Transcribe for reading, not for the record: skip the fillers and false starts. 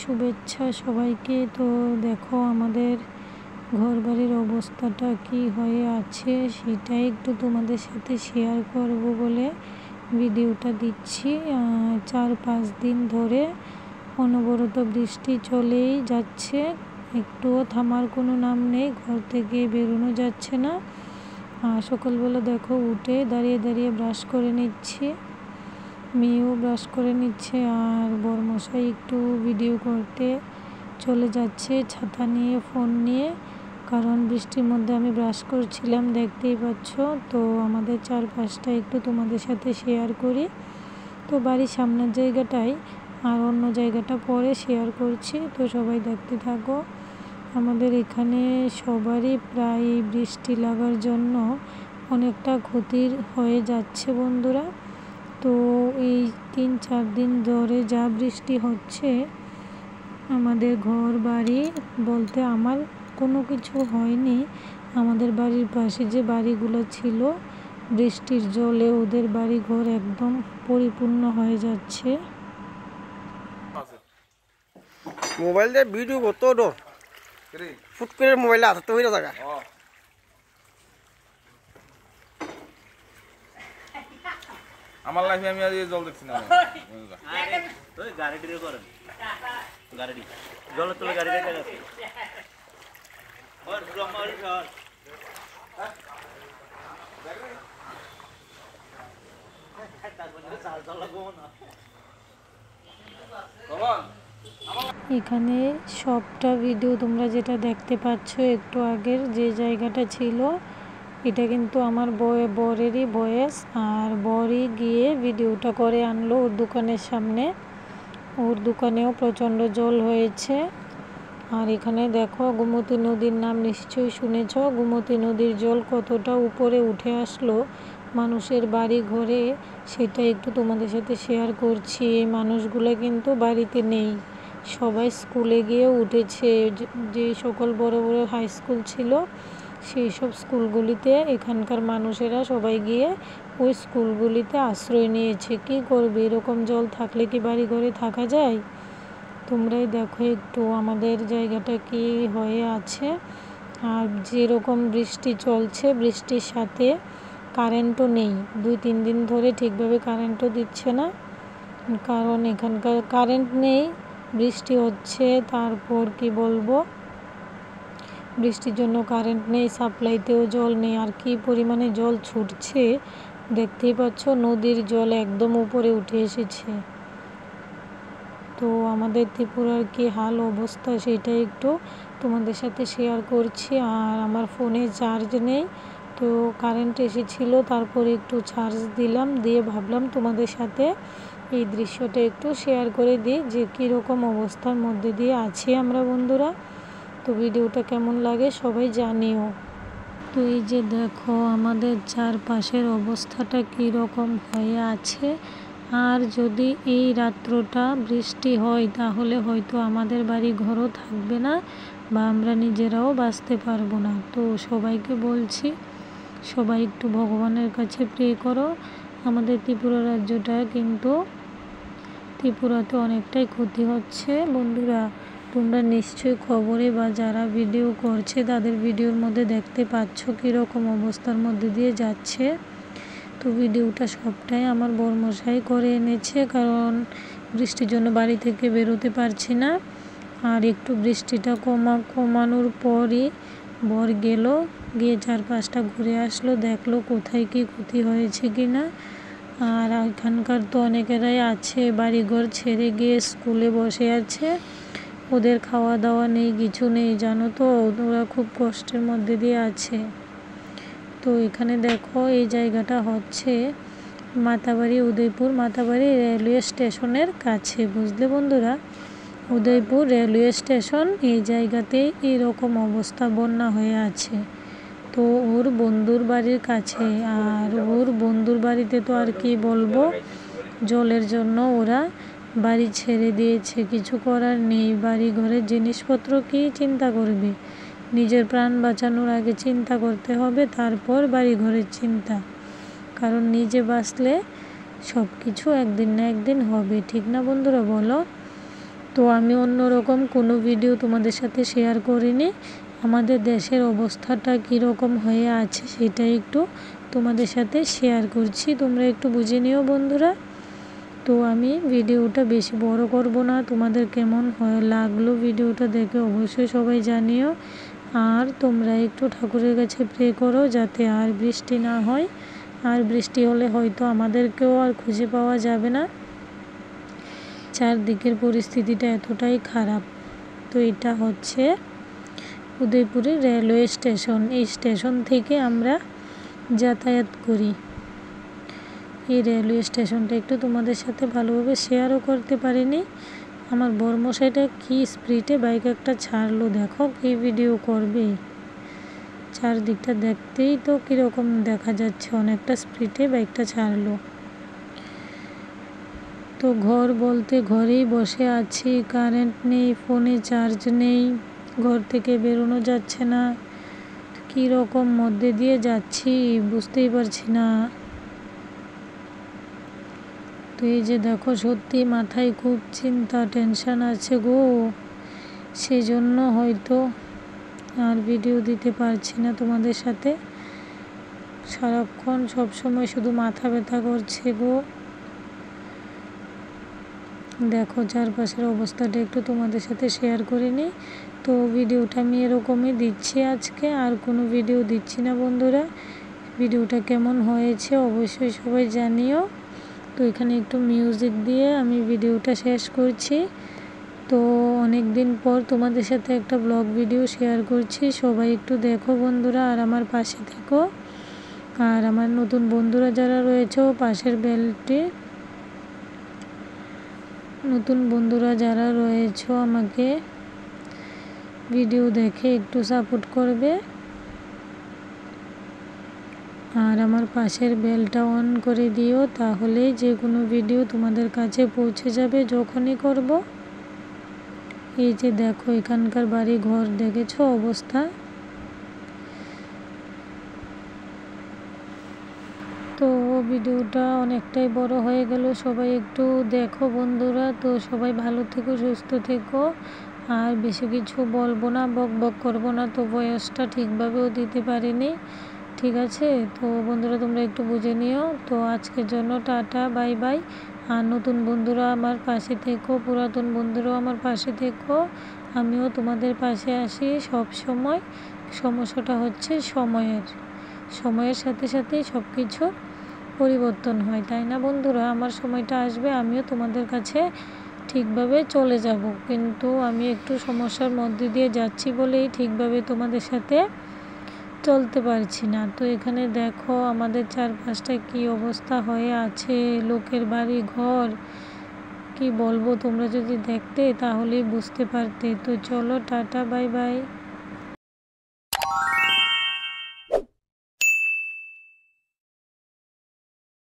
শুভেচ্ছা সবাইকে। তো দেখো আমাদের ঘরবাড়ির অবস্থাটা কি হয়ে আছে সেটাই একটু তোমাদের সাথে শেয়ার করব বলে ভিডিওটা দিচ্ছি। 4-5 দিন ধরে অনবরত বৃষ্টি চলেই যাচ্ছে, একটুও থামার কোনো নাম নেই, ঘর থেকে বেরোনো যাচ্ছে না। সকালবেলা দেখো উঠে দাঁড়িয়ে দাঁড়িয়ে ব্রাশ করে নিচ্ছি, মেয়েও ব্রাশ করে নিচ্ছে, আর বরমশাই একটু ভিডিও করতে চলে যাচ্ছে ছাতা নিয়ে, ফোন নিয়ে, কারণ বৃষ্টির মধ্যে আমি ব্রাশ করছিলাম, দেখতেই পাচ্ছ। তো আমাদের চারপাশটা একটু তোমাদের সাথে শেয়ার করি। তো বাড়ির সামনের জায়গাটাই, আর অন্য জায়গাটা পরে শেয়ার করছি, তো সবাই দেখতে থাকো। আমাদের এখানে সবারই প্রায় বৃষ্টি লাগার জন্য অনেকটা ক্ষতির হয়ে যাচ্ছে বন্ধুরা। তো এই 3-4 দিন ধরে যা বৃষ্টি হচ্ছে, আমাদের ঘর বাড়ি বলতে আমার কোনো কিছু হয়নি, আমাদের বাড়ির পাশে যে বাড়িগুলো ছিল বৃষ্টির জলে ওদের বাড়ি ঘর একদম পরিপূর্ণ হয়ে যাচ্ছে। মোবাইল দিয়ে ভিডিও করতো ডর ফুট করে মোবাইলে হাতে হয়ে থাকা আমার লাইফে আমি আজ জল দেখছি না। গাড়িটিরে করেন গাড়ি জলের তলে গাড়ি রেখে গেছে। এখানে সবটা ভিডিও তোমরা যেটা দেখতে পাচ্ছ একটু আগের যে জায়গাটা ছিল, এটা কিন্তু আমার বরেরই ভয়েস, আর বরই গিয়ে ভিডিওটা করে আনলো ওর দোকানের সামনে। ওর দোকানেও প্রচণ্ড জল হয়েছে। আর এখানে দেখো গোমতী নদীর নাম নিশ্চয়ই শুনেছ, গোমতী নদীর জল কতটা উপরে উঠে আসলো মানুষের বাড়ি ঘরে, সেটা একটু তোমাদের সাথে শেয়ার করছি। এই মানুষগুলো কিন্তু বাড়িতে নেই, সবাই স্কুলে গিয়ে উঠেছে। যে সকল বড় বড় হাই স্কুল ছিল সেই সব স্কুলগুলিতে এখানকার মানুষেরা সবাই গিয়ে ওই স্কুলগুলিতে আশ্রয় নিয়েছে। কি করবে, এরকম জল থাকলে কি বাড়ি ঘরে থাকা যায়? তোমরাই দেখো একটু আমাদের জায়গাটা কি হয়ে আছে। আর যেরকম বৃষ্টি চলছে, বৃষ্টির সাথে কারেন্টও নেই, 2-3 দিন ধরে ঠিকভাবে কারেন্টও দিচ্ছে না, কারণ এখানকার কারেন্ট নেই, বৃষ্টি হচ্ছে। তারপর কি বলবো, বৃষ্টির জন্য কারেন্ট নেই, সাপ্লাইতেও জল নেই, আর কি পরিমাণে জল ছুটছে দেখতেই পাচ্ছ, নদীর জল একদম উপরে উঠে এসেছে। তো আমাদের ত্রিপুরার কি হাল অবস্থা সেটা একটু তোমাদের সাথে শেয়ার করছি। আর আমার ফোনে চার্জ নেই, তো কারেন্ট এসেছিলো, তারপরে একটু চার্জ দিলাম, দিয়ে ভাবলাম তোমাদের সাথে এই দৃশ্যটা একটু শেয়ার করে দিই যে কীরকম অবস্থার মধ্যে দিয়ে আছি আমরা বন্ধুরা। তো ভিডিওটা কেমন লাগে সবাই জানিও। তো এই যে দেখো আমাদের চারপাশের অবস্থাটা কীরকম হয়ে আছে। আর যদি এই রাত্রটা বৃষ্টি হয় তাহলে হয়তো আমাদের বাড়ি ঘরও থাকবে না, বা আমরা নিজেরাও বাঁচতে পারবো না। তো সবাইকে বলছি, সবাই একটু ভগবানের কাছে প্রে করো। আমাদের ত্রিপুরা রাজ্যটা কিন্তু, ত্রিপুরাতে অনেকটাই ক্ষতি হচ্ছে বন্ধুরা। তোমরা নিশ্চয়ই খবরে বা যারা ভিডিও করছে তাদের ভিডিওর মধ্যে দেখতে পাচ্ছ কীরকম অবস্থার মধ্যে দিয়ে যাচ্ছে। তো ভিডিওটা সবটাই আমার বরমশাই করে এনেছে, কারণ বৃষ্টির জন্য বাড়ি থেকে বেরোতে পারছি না। আর একটু বৃষ্টিটা কমানোর পরই বর গেল, গিয়ে চারপাশটা ঘুরে আসলো, দেখলো কোথায় কি ক্ষতি হয়েছে কি না। আর এখানকার তো অনেকেরাই আছে বাড়িঘর ছেড়ে গিয়ে স্কুলে বসে আছে, ওদের খাওয়া দাওয়া নেই, কিছু নেই, জানো তো, ওরা খুব কষ্টের মধ্যে দিয়ে আছে। তো এখানে দেখো এই জায়গাটা হচ্ছে মাতাবাড়ি, উদয়পুর মাতাবাড়ি রেলওয়ে স্টেশনের কাছে, বুঝলে বন্ধুরা, উদয়পুর রেলওয়ে স্টেশন, এই জায়গাতেই এরকম অবস্থা, বন্যা হয়ে আছে। তো ওর বন্ধুর বাড়ির কাছে, আর ওর বন্ধুর বাড়িতে তো আর কি বলবো, জলের জন্য ওরা বাড়ি ছেড়ে দিয়েছে, কিছু করার নেই। বাড়ি ঘরের জিনিসপত্র কি চিন্তা করবে, নিজের প্রাণ বাঁচানোর আগে চিন্তা করতে হবে, তারপর বাড়ি ঘরের চিন্তা, কারণ নিজে বাঁচলে সব কিছু একদিন না একদিন হবে, ঠিক না বন্ধুরা বলো? তো আমি অন্যরকম কোনো ভিডিও তোমাদের সাথে শেয়ার করিনি। আমাদের দেশের অবস্থাটা কীরকম হয়ে আছে সেটাই একটু তোমাদের সাথে শেয়ার করছি, তোমরা একটু বুঝে নিও বন্ধুরা। তো আমি ভিডিওটা বেশি বড় করব না। তোমাদের কেমন লাগলো ভিডিওটা দেখে অবশ্যই সবাই জানিও। আর তোমরা একটু ঠাকুরের কাছে প্রে করো যাতে আর বৃষ্টি না হয়। আর বৃষ্টি হলে হয়তো আমাদেরকেও আর খুঁজে পাওয়া যাবে না। চারদিকের পরিস্থিতিটা এতটাই খারাপ। তো এটা হচ্ছে উদয়পুরের রেলওয়ে স্টেশন। এই স্টেশন থেকে আমরা যাতায়াত করি। এই রেলওয়ে স্টেশনটা একটু তোমাদের সাথে ভালোভাবে শেয়ারও করতে পারিনি। আমার বর্মশাইটা কি স্পিডে বাইক একটা ছাড়লো, দেখো কি ভিডিও করবে। চারদিকটা দেখতেই তো কীরকম দেখা যাচ্ছে, অনেকটা স্পিডে বাইকটা ছাড়লো। তো ঘর বলতে ঘরেই বসে আছি, কারেন্ট নেই, ফোনে চার্জ নেই, ঘর থেকে বেরোনো যাচ্ছে না। কী রকম মধ্যে দিয়ে যাচ্ছি বুঝতেই পারছি না। তো এই যে দেখো, সত্যি মাথায় খুব চিন্তা টেনশান আছে গো, সেজন্য হয়তো আর ভিডিও দিতে পারছি না তোমাদের সাথে। সারাক্ষণ সবসময় শুধু মাথা ব্যথা করছে গো। দেখো চারপাশের অবস্থাটা একটু তোমাদের সাথে শেয়ার করে নিই। তো ভিডিওটা আমি এরকমই দিচ্ছি আজকে, আর কোনো ভিডিও দিচ্ছি না বন্ধুরা। ভিডিওটা কেমন হয়েছে অবশ্যই সবাই জানিও। তো এখানে একটু মিউজিক দিয়ে আমি ভিডিওটা শেষ করছি। তো অনেক দিন পর তোমাদের সাথে একটা ব্লগ ভিডিও শেয়ার করছি, সবাই একটু দেখো বন্ধুরা, আর আমার পাশে থেকো। আর আমার নতুন বন্ধুরা যারা রয়েছে পাশের বেলটি, নতুন বন্ধুরা যারা রয়েছে আমাকে ভিডিও দেখে একটু সাপোর্ট করবে। আর আমার পাশের বেলটা অন করে দিও, তাহলে যে কোনো ভিডিও তোমাদের কাছে পৌঁছে যাবে যখনই করব। এই যে দেখো এখানকার বাড়ি ঘর দেখেছো অবস্থা। তো ভিডিওটা অনেকটাই বড় হয়ে গেল, সবাই একটু দেখো বন্ধুরা। তো সবাই ভালো থেকো, সুস্থ থেকো। আর বেশি কিছু বলবো না, বক বক করবো না, তো ভয়েসটা ঠিকভাবেও দিতে পারিনি, ঠিক আছে। তো বন্ধুরা তোমরা একটু বুঝে নিও। তো আজকের জন্য টাটা, বাই বাই। আর নতুন বন্ধুরা আমার পাশে থেকো, পুরাতন বন্ধুরাও আমার পাশে থেকো, আমিও তোমাদের পাশে আসি সব সময়। সমস্যাটা হচ্ছে সময়ের সাথে সাথেই সব কিছু পরিবর্তন হয়, তাই না বন্ধুরা। আমার সময়টা আসবে, আমিও তোমাদের কাছে ঠিকভাবে চলে যাব, কিন্তু আমি একটু সমস্যার মধ্যে দিয়ে যাচ্ছি বলেই ঠিকভাবে তোমাদের সাথে চলতে পারছি না। তো এখানে দেখো আমাদের চারপাশটা কি অবস্থা হয়ে আছে, লোকের বাড়ি ঘর, কি বলবো, তোমরা যদি দেখতে তাহলেই বুঝতে পারতে। তো চলো টাটা, বাই বাই।